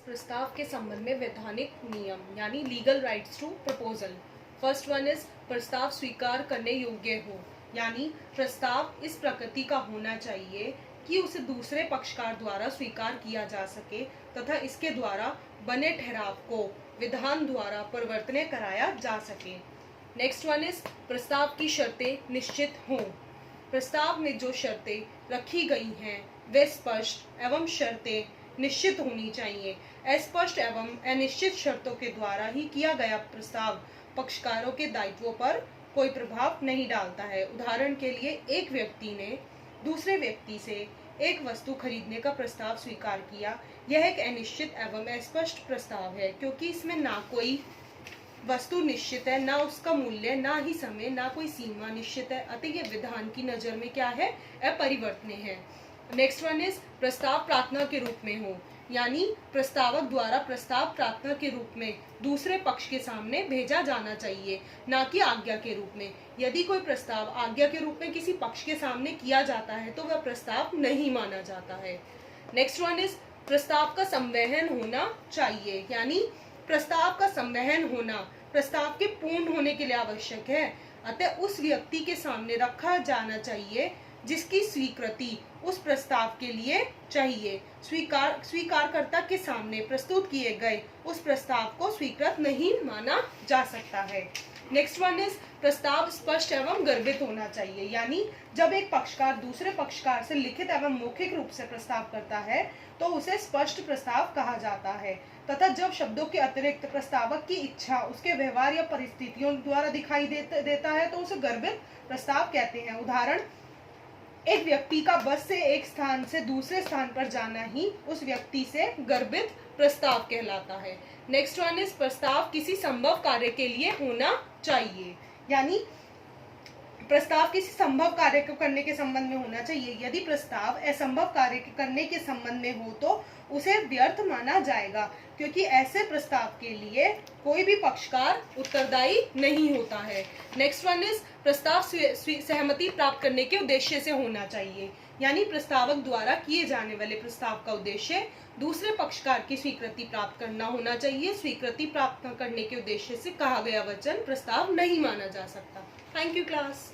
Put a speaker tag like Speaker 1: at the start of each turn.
Speaker 1: प्रस्ताव के संबंध में वैधानिक नियम यानी legal rights to proposal. First one is प्रस्ताव स्वीकार करने योग्य हो, यानी प्रस्ताव इस प्रकृति का होना चाहिए कि उसे दूसरे पक्षकार द्वारा स्वीकार किया जा सके तथा इसके द्वारा बने ठहराव को विधान द्वारा परिवर्तन कराया जा सके। नेक्स्ट वन इज प्रस्ताव की शर्तें निश्चित हों। प्रस्ताव में जो शर्तें रखी गई हैं वे स्पष्ट एवं शर्तें निश्चित होनी चाहिए। अस्पष्ट एवं अनिश्चित शर्तों के द्वारा ही किया गया प्रस्ताव पक्षकारों के दायित्वों पर कोई प्रभाव नहीं डालता है। उदाहरण के लिए, एक व्यक्ति ने दूसरे व्यक्ति से एक वस्तु खरीदने का प्रस्ताव स्वीकार किया। यह एक अनिश्चित एवं अस्पष्ट प्रस्ताव है क्योंकि इसमें ना कोई वस्तु निश्चित है, ना उसका मूल्य, ना ही समय, ना कोई सीमा निश्चित है। अतः यह विधान की नजर में क्या है? अपरिवर्तनीय है। नेक्स्ट वन इज प्रस्ताव प्रार्थना के रूप में हो, यानी प्रस्तावक द्वारा प्रस्ताव प्रार्थना के रूप में दूसरे पक्ष के सामने भेजा जाना चाहिए, ना कि आज्ञा के रूप में। यदि कोई प्रस्ताव आज्ञा के रूप में किसी पक्ष के सामने किया जाता है तो वह प्रस्ताव नहीं माना जाता है। नेक्स्ट वन इज प्रस्ताव का संवहन होना चाहिए, यानी प्रस्ताव का संवहन होना प्रस्ताव के पूर्ण होने के लिए आवश्यक है। अतः उस व्यक्ति के सामने रखा जाना चाहिए जिसकी स्वीकृति उस प्रस्ताव के लिए चाहिए। स्वीकारकर्ता के सामने प्रस्तुत किए गए उस प्रस्ताव को स्वीकृत नहीं माना जा सकता है। नेक्स्ट वन इज प्रस्ताव स्पष्ट एवं गर्भित होना चाहिए, यानी जब एक पक्षकार दूसरे पक्षकार से लिखित एवं मौखिक रूप से प्रस्ताव करता है तो उसे स्पष्ट प्रस्ताव कहा जाता है, तथा जब शब्दों के अतिरिक्त प्रस्तावक की इच्छा उसके व्यवहार या परिस्थितियों द्वारा दिखाई देता है तो उसे गर्भित प्रस्ताव कहते हैं। उदाहरण, एक व्यक्ति का बस से एक स्थान से दूसरे स्थान पर जाना ही उस व्यक्ति से गर्भित प्रस्ताव कहलाता है। नेक्स्ट वन इज प्रस्ताव किसी संभव कार्य के लिए होना चाहिए, यानी प्रस्ताव किसी संभव कार्य को करने के संबंध में होना चाहिए। यदि प्रस्ताव असंभव कार्य करने के संबंध में हो तो उसे व्यर्थ माना जाएगा, क्योंकि ऐसे प्रस्ताव के लिए कोई भी पक्षकार उत्तरदायी नहीं होता है। नेक्स्ट वन इज प्रस्ताव सहमति प्राप्त करने के उद्देश्य से होना चाहिए, यानी प्रस्तावक द्वारा किए जाने वाले प्रस्ताव का उद्देश्य दूसरे पक्षकार की स्वीकृति प्राप्त करना होना चाहिए। स्वीकृति प्राप्त करने के उद्देश्य से कहा गया वचन प्रस्ताव नहीं माना जा सकता। Thank you class.